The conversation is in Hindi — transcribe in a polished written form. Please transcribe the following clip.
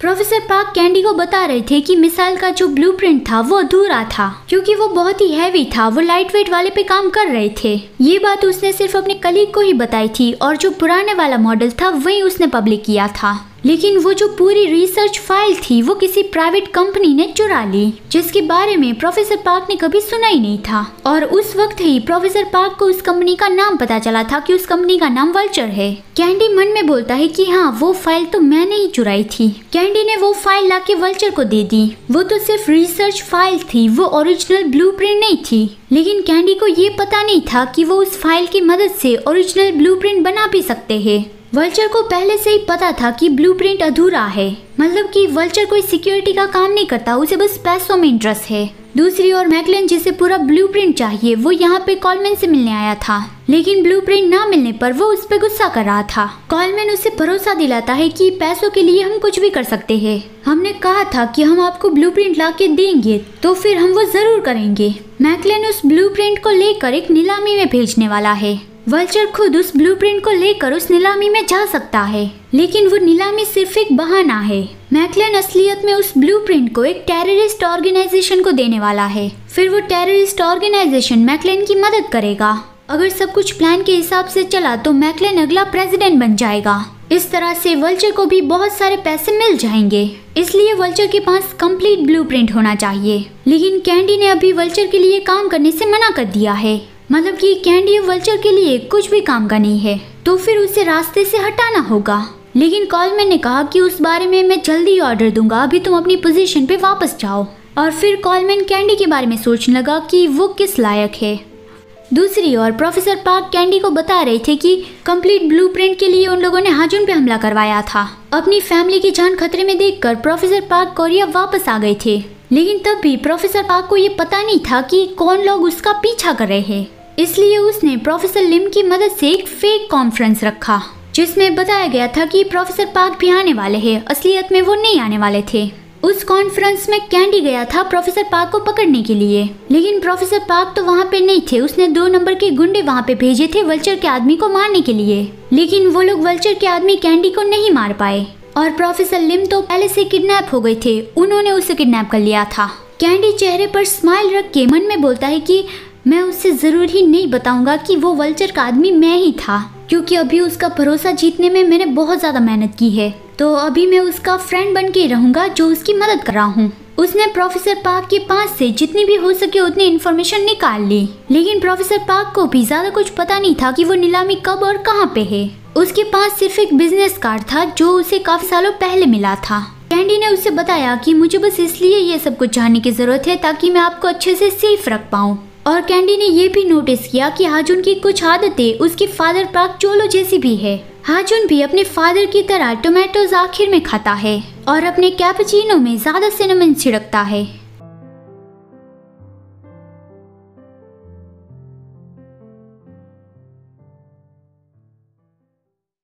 प्रोफेसर पार्क कैंडी को बता रहे थे कि मिसाइल का जो ब्लूप्रिंट था वो अधूरा था क्योंकि वो बहुत ही हैवी था। वो लाइट वेट वाले पे काम कर रहे थे। ये बात उसने सिर्फ अपने कलीग को ही बताई थी और जो पुराने वाला मॉडल था वही उसने पब्लिक किया था। लेकिन वो जो पूरी रिसर्च फाइल थी वो किसी प्राइवेट कंपनी ने चुरा ली, जिसके बारे में प्रोफेसर पार्क ने कभी सुना ही नहीं था। और उस वक्त ही प्रोफेसर पार्क को उस कंपनी का नाम पता चला था कि उस कंपनी का नाम वल्चर है। कैंडी मन में बोलता है कि हाँ, वो फाइल तो मैंने ही चुराई थी। कैंडी ने वो फाइल लाके वल्चर को दे दी। वो तो सिर्फ रिसर्च फाइल थी, वो ओरिजिनल ब्लूप्रिंट नहीं थी। लेकिन कैंडी को ये पता नहीं था कि वो उस फाइल की मदद से ओरिजिनल ब्लूप्रिंट बना भी सकते हैं। वल्चर को पहले से ही पता था कि ब्लूप्रिंट अधूरा है, मतलब कि वल्चर कोई सिक्योरिटी का काम नहीं करता, उसे बस पैसों में इंटरेस्ट है। दूसरी ओर मैकलेन, जिसे पूरा ब्लूप्रिंट चाहिए, वो यहाँ पे कॉलमैन से मिलने आया था। लेकिन ब्लूप्रिंट ना मिलने पर वो उस पर गुस्सा कर रहा था। कॉलमैन उसे भरोसा दिलाता है कि पैसों के लिए हम कुछ भी कर सकते हैं। हमने कहा था कि हम आपको ब्लूप्रिंट ला के देंगे तो फिर हम वो जरूर करेंगे। मैकलेन उस ब्लूप्रिंट को लेकर एक नीलामी में भेजने वाला है। वल्चर खुद उस ब्लूप्रिंट को लेकर उस नीलामी में जा सकता है, लेकिन वो नीलामी सिर्फ एक बहाना है। मैकलेन असलियत में उस ब्लूप्रिंट को एक टेररिस्ट ऑर्गेनाइजेशन को देने वाला है। फिर वो टेररिस्ट ऑर्गेनाइजेशन मैकलेन की मदद करेगा। अगर सब कुछ प्लान के हिसाब से चला तो मैकलेन अगला प्रेसिडेंट बन जाएगा। इस तरह से वल्चर को भी बहुत सारे पैसे मिल जाएंगे। इसलिए वल्चर के पास कंप्लीट ब्लूप्रिंट होना चाहिए। लेकिन कैंडी ने अभी वल्चर के लिए काम करने से मना कर दिया है, मतलब कि कैंडी वल्चर के लिए कुछ भी काम का नहीं है, तो फिर उसे रास्ते से हटाना होगा। लेकिन कॉलमैन ने कहा कि उस बारे में मैं जल्दी ऑर्डर दूंगा, अभी तुम अपनी पोजीशन पे वापस जाओ। और फिर कॉलमैन कैंडी के बारे में सोचने लगा कि वो किस लायक है। दूसरी ओर प्रोफेसर पार्क कैंडी को बता रहे थे कि कंप्लीट ब्लूप्रिंट के लिए उन लोगों ने हाजुन पे हमला करवाया था। अपनी फैमिली की जान खतरे में देखकर प्रोफेसर पार्क कोरिया वापस आ गए थे। लेकिन तब भी प्रोफेसर पार्क को ये पता नहीं था कि कौन लोग उसका पीछा कर रहे हैं। इसलिए उसने प्रोफेसर लिम की मदद से एक फेक कॉन्फ्रेंस रखा, जिसमें बताया गया था कि प्रोफेसर पार्क भी आने वाले हैं। असलियत में वो नहीं आने वाले थे। उस कॉन्फ्रेंस में कैंडी गया था प्रोफेसर पार्क को पकड़ने के लिए, लेकिन प्रोफेसर पार्क तो वहाँ पे नहीं थे। उसने 2 नंबर के गुंडे वहाँ पे भेजे थे वल्चर के आदमी को मारने के लिए, लेकिन वो लोग वल्चर के आदमी कैंडी को नहीं मार पाए। और प्रोफेसर लिम तो पहले से किडनैप हो गए थे, उन्होंने उसे किडनैप कर लिया था। कैंडी चेहरे पर स्माइल रख के मन में बोलता है कि मैं उससे जरूर ही नहीं बताऊंगा कि वो वल्चर का आदमी मैं ही था, क्योंकि अभी उसका भरोसा जीतने में मैंने बहुत ज्यादा मेहनत की है, तो अभी मैं उसका फ्रेंड बन के रहूंगा जो उसकी मदद कर रहा हूँ। उसने प्रोफेसर पार्क के पास से जितनी भी हो सके उतनी इन्फॉर्मेशन निकाल ली, लेकिन प्रोफेसर पार्क को भी ज्यादा कुछ पता नहीं था कि वो नीलामी कब और कहाँ पे है। उसके पास सिर्फ एक बिजनेस कार्ड था जो उसे काफी सालों पहले मिला था। कैंडी ने उसे बताया कि मुझे बस इसलिए ये सब कुछ जानने की जरूरत है ताकि मैं आपको अच्छे से सेफ रख पाऊँ। और कैंडी ने ये भी नोटिस किया कि हाजुन की कुछ आदतें उसके फादर पार्क चोलो जैसी भी है। हाजुन भी अपने फादर की तरह टोमेटोज आखिर में खाता है और अपने कैपुचिनो में ज्यादा सिनेमन छिड़कता है।